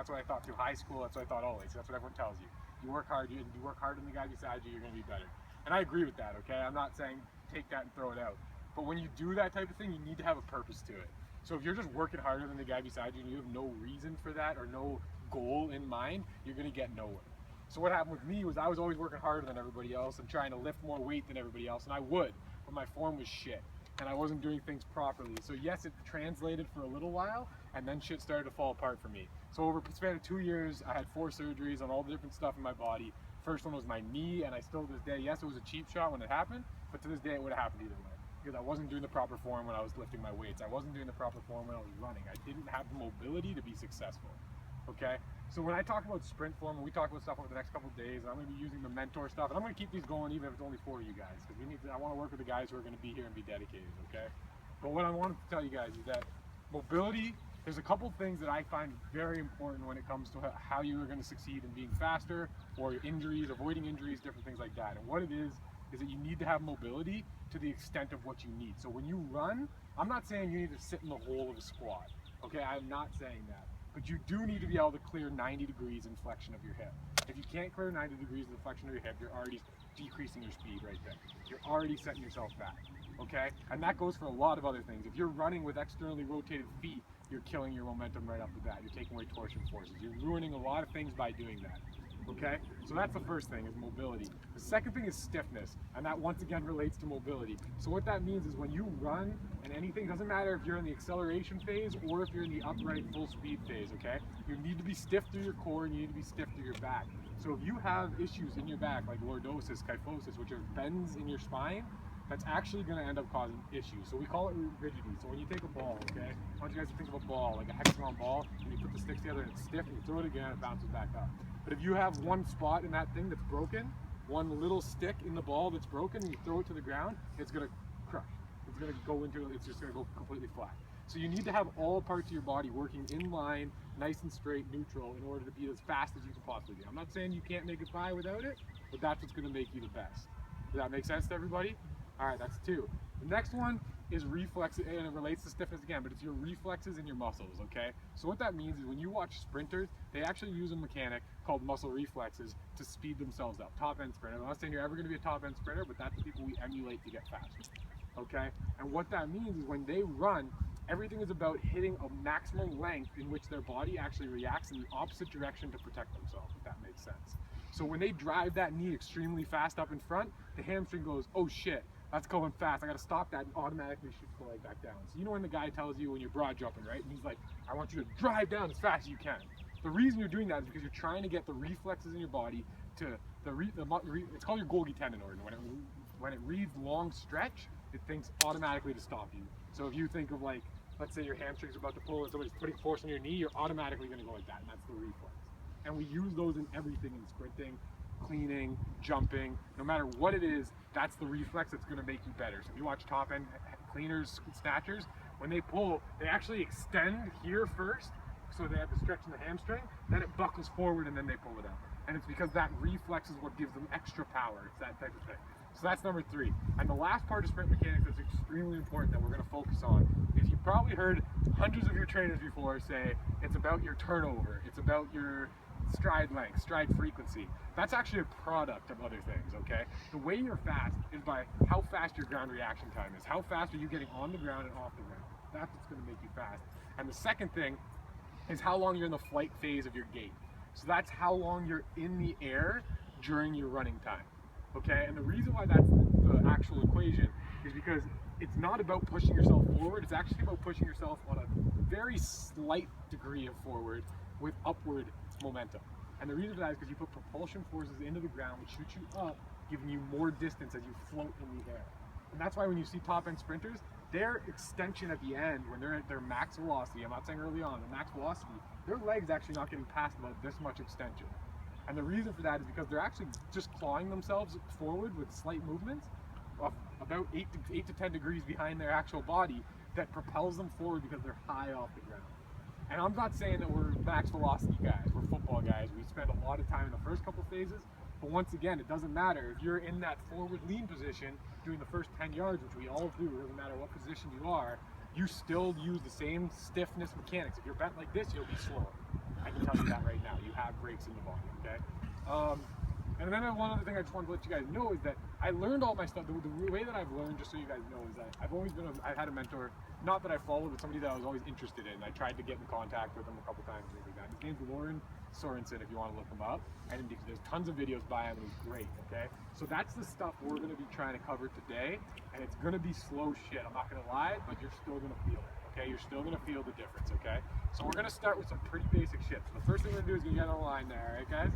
That's what I thought through high school. That's what I thought always. That's what everyone tells you. You work hard, you work harder than the guy beside you, you're going to be better. And I agree with that, okay? I'm not saying take that and throw it out. But when you do that type of thing, you need to have a purpose to it. So if you're just working harder than the guy beside you and you have no reason for that or no goal in mind, you're going to get nowhere. So what happened with me was I was always working harder than everybody else and trying to lift more weight than everybody else, and I would, but my form was shit. And I wasn't doing things properly. So yes, it translated for a little while, and then shit started to fall apart for me. So over the span of 2 years, I had 4 surgeries on all the different stuff in my body. First one was my knee, and I still to this day, yes, it was a cheap shot when it happened, but to this day it would have happened either way. Because I wasn't doing the proper form when I was lifting my weights. I wasn't doing the proper form when I was running. I didn't have the mobility to be successful. Okay? So when I talk about sprint form, and we talk about stuff over the next couple of days, and I'm going to be using the mentor stuff, and I'm going to keep these going even if it's only for you guys, because I want to work with the guys who are going to be here and be dedicated, okay? But what I wanted to tell you guys is that mobility, there's a couple things that I find very important when it comes to how you are going to succeed in being faster, or injuries, avoiding injuries, different things like that. And what it is that you need to have mobility to the extent of what you need. So when you run, I'm not saying you need to sit in the hole of a squat, okay? I'm not saying that. But you do need to be able to clear 90 degrees in flexion of your hip. If you can't clear 90 degrees in the flexion of your hip, you're already decreasing your speed right there. You're already setting yourself back, okay? And that goes for a lot of other things. If you're running with externally rotated feet, you're killing your momentum right off the bat. You're taking away torsion forces. You're ruining a lot of things by doing that, okay? So that's the first thing, is mobility. The second thing is stiffness, and that once again relates to mobility. So what that means is when you run, and anything, doesn't matter if you're in the acceleration phase or if you're in the upright full speed phase, okay? You need to be stiff through your core and you need to be stiff through your back. So if you have issues in your back, like lordosis, kyphosis, which are bends in your spine, that's actually going to end up causing issues. So we call it rigidity. So when you take a ball, okay, I want you guys to think of a ball, like a hexagon ball, and you put the sticks together and it's stiff, and you throw it again, it bounces back up. But if you have one spot in that thing that's broken, one little stick in the ball that's broken, and you throw it to the ground, it's going to crush. It's going to go into, it's just going to go completely flat. So you need to have all parts of your body working in line, nice and straight, neutral, in order to be as fast as you can possibly be. I'm not saying you can't make it by without it, but that's what's going to make you the best. Does that make sense to everybody? All right, that's 2. The next one is reflex, and it relates to stiffness again, but it's your reflexes and your muscles, okay? So what that means is when you watch sprinters, they actually use a mechanic called muscle reflexes to speed themselves up. Top-end sprinter. I'm not saying you're ever going to be a top-end sprinter, but that's the people we emulate to get faster, okay? And what that means is when they run, everything is about hitting a maximum length in which their body actually reacts in the opposite direction to protect themselves, if that makes sense. So when they drive that knee extremely fast up in front, the hamstring goes, oh shit, that's going fast, I gotta stop that, and automatically shoots the leg back down. So you know when the guy tells you when you're broad jumping, right? And he's like, I want you to drive down as fast as you can. The reason you're doing that is because you're trying to get the reflexes in your body to, it's called your Golgi tendon organ. When it reads long stretch, it thinks automatically to stop you. So if you think of like, let's say your hamstring's about to pull and somebody's putting force on your knee, you're automatically gonna go like that, and that's the reflex. And we use those in everything, in sprinting, cleaning, jumping, no matter what it is, that's the reflex that's going to make you better. So if you watch top end cleaners, snatchers, when they pull, they actually extend here first, so they have the stretch in the hamstring, then it buckles forward and then they pull it out. And it's because that reflex is what gives them extra power. It's that type of thing. So that's number 3. And the last part of sprint mechanics that's extremely important that we're going to focus on is you've probably heard hundreds of your trainers before say it's about your turnover, it's about your stride length, stride frequency. That's actually a product of other things, okay? The way you're fast is by how fast your ground reaction time is. How fast are you getting on the ground and off the ground? That's what's going to make you fast. And the second thing is how long you're in the flight phase of your gait. So that's how long you're in the air during your running time, okay? And the reason why that's the actual equation is because it's not about pushing yourself forward, it's actually about pushing yourself on a very slight degree of forward with upward momentum. And the reason for that is because you put propulsion forces into the ground which shoot you up, giving you more distance as you float in the air. And that's why when you see top-end sprinters, their extension at the end, when they're at their max velocity, I'm not saying early on, the max velocity, their leg's actually not getting past about this much extension. And the reason for that is because they're actually just clawing themselves forward with slight movements of about 8 to 10 degrees behind their actual body that propels them forward because they're high off the ground. And I'm not saying that we're max velocity guys, we're football guys. We spend a lot of time in the first couple phases, but once again, it doesn't matter. If you're in that forward lean position doing the first 10 yards, which we all do, it doesn't matter what position you are, you still use the same stiffness mechanics. If you're bent like this, you'll be slow. I can tell you that right now. You have brakes in the body, okay? And then one other thing I just wanted to let you guys know is that I learned all my stuff. The way that I've learned, just so you guys know, is that I've had a mentor, not that I followed, but somebody that I was always interested in. I tried to get in contact with him a couple times and things like that. His name's Laurier Sprint, if you want to look him up. And there's tons of videos by him, and he's great, okay? So that's the stuff we're going to be trying to cover today, and it's going to be slow shit. I'm not going to lie, but you're still going to feel it, okay? You're still going to feel the difference, okay? So we're going to start with some pretty basic shit. So the first thing we're going to do is get on the line there, all right, guys?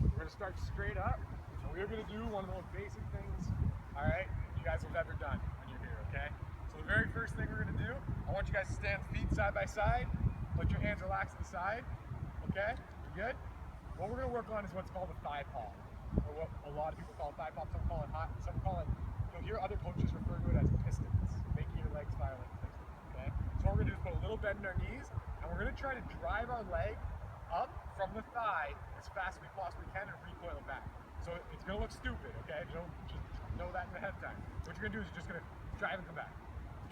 We're going to start straight up, and we're going to do one of the most basic things, all right, you guys have ever done when you're here, okay? So the very first thing we're going to do, I want you guys to stand feet side by side, let your hands relax to the side, okay? You good? What we're going to work on is what's called a thigh palm, or what a lot of people call thigh palm. Some call it, you'll hear other coaches refer to it as pistons, making your legs fire like pistons, okay? So what we're going to do is put a little bend in our knees, and we're going to try to drive our leg up from the thigh as fast as we possibly can and recoil it back. So it's going to look stupid, okay? Just know that in the head time. What you're going to do is you're just going to drive and come back,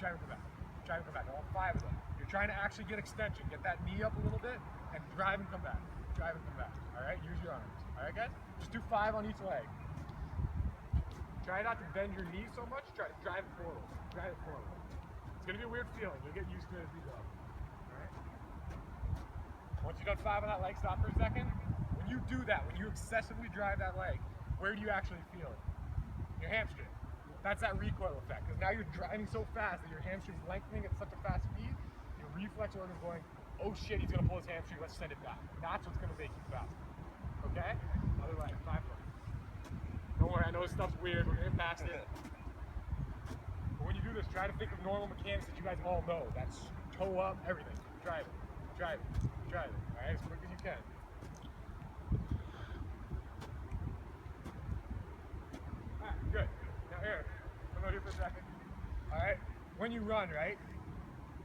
drive and come back, drive and come back. I want 5 of them. You're trying to actually get extension, get that knee up a little bit, and drive and come back, drive and come back. All right, use your arms. All right, guys? Just do 5 on each leg. Try not to bend your knees so much. Try to drive it forward. Drive it forward. It's going to be a weird feeling. You'll get used to it as we go. All right? Once you've done 5 on that leg, stop for a second. When you do that, when you excessively drive that leg, where do you actually feel it? Your hamstring. That's that recoil effect. Because now you're driving so fast that your hamstring's lengthening at such a fast speed, your reflex organ's going, oh shit, he's going to pull his hamstring, let's send it back. That's what's going to make you faster. Okay? Other leg, 5 legs. Don't worry, I know this stuff's weird, we're going to get past it. But when you do this, try to think of normal mechanics that you guys all know. That's toe up, everything. Drive it, drive it, drive it. Alright, as quick as you can. Alright, good. Now here, come out here for a second. Alright, when you run, right?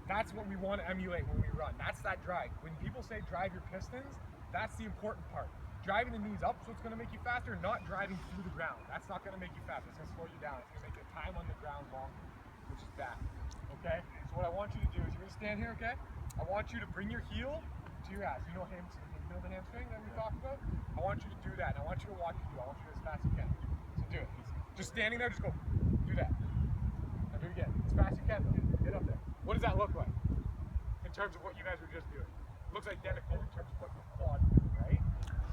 That's what we want to emulate when we run. That's that drive. When people say drive your pistons, that's the important part. Driving the knees up so it's going to make you faster, not driving through the ground. That's not going to make you faster. It's going to slow you down. It's going to make your time on the ground longer, which is bad. Okay? So what I want you to do is you're going to stand here, okay? I want you to bring your heel to your ass. You know the hamstring that we talked about? I want you to do that. And I want you to watch you do it. I want you to do it as fast as you can. So do it. Just standing there, just go. Do that. Now do it again. As fast as you can, though. Get up there. What does that look like in terms of what you guys were just doing? It looks identical in terms of what your quad do, right?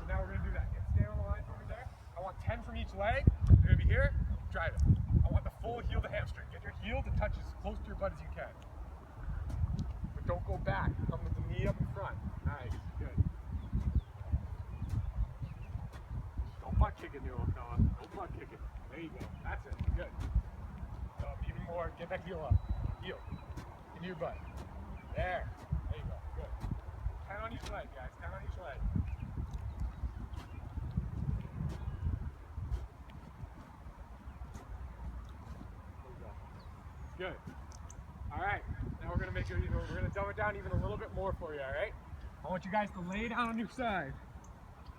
So now we're going to do that. Stand on the line over there. I want 10 from each leg. You're going to be here. Drive it. I want the full heel to hamstring. Get your heel to touch as close to your butt as you can. But don't go back. Come with the knee up in front. Nice. Good. Don't butt kick it, Nero, fella. Don't butt kick it. There you go. That's it. Good. Even more. Get that heel up. Heel. Into your butt. There. There you go. Good. 10 on each leg, guys. 10 on each leg. There you go. Good. All right. Now we're gonna make it. We're gonna dumb it down even a little bit more for you. All right. I want you guys to lay down on your side.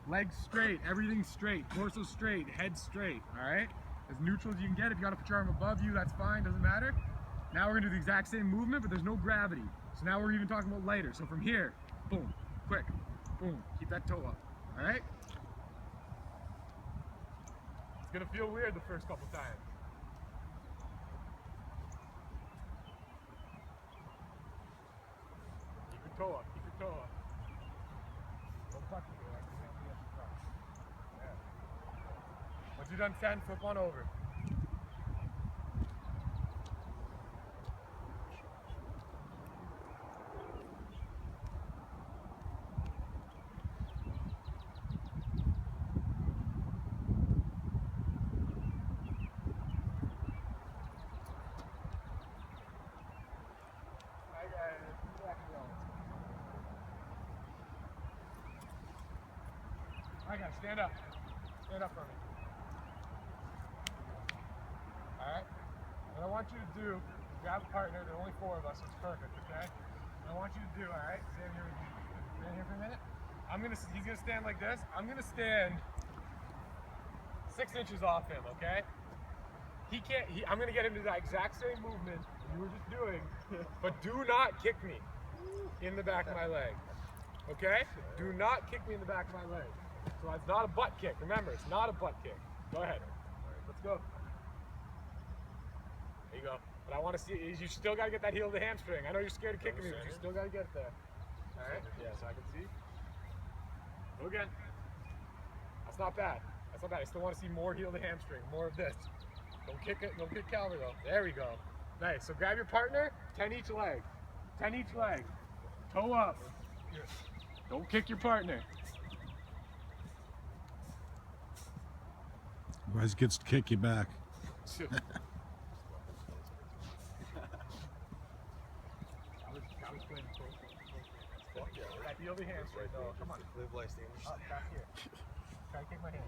Legs straight. Everything straight. Torso straight. Head straight. All right. As neutral as you can get. If you gotta put your arm above you, that's fine. Doesn't matter. Now we're gonna do the exact same movement, but there's no gravity. So now we're even talking about lighter. So from here, boom, quick, boom, keep that toe up, all right? It's gonna feel weird the first couple times. Keep your toe up, keep your toe up. Don't touch it, like you're gonna be at the front. Yeah. Once you're done 10, flip on over. Alright guys, stand up. Stand up for me. Alright? What I want you to do, grab a partner, there are only 4 of us, so it's perfect, okay? What I want you to do, alright? Stand here with me. Stand here for a minute. He's gonna stand like this. I'm gonna stand 6 inches off him, okay? I'm gonna get him to that exact same movement you were just doing. But do not kick me in the back of my leg. Okay? Do not kick me in the back of my leg. So it's not a butt kick. Remember, it's not a butt kick. Go ahead. Let's go. There you go. But I want to see, you still got to get that heel of the hamstring. I know you're scared of kicking me, but you still got to get it there. All right? Yeah, so I can see. Go again. That's not bad. That's not bad. I still want to see more heel of the hamstring, more of this. Don't kick it. Don't kick Calvary though. There we go. Nice. So grab your partner, 10 each leg. 10 each leg. Toe up. Don't kick your partner. Otherwise, gets to kick you back. That was playing close. That heel of the hamstring. No, come on. Live life stage. Up, back here. Try to kick my hand.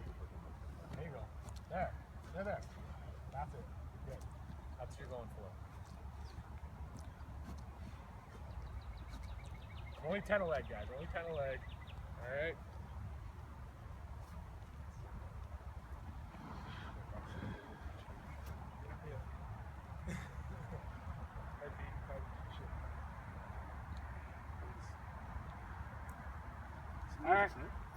There you go. There. There. That's it. Good. That's what you're going for. Only 10 a leg, guys. Only 10 a leg. All right. All right.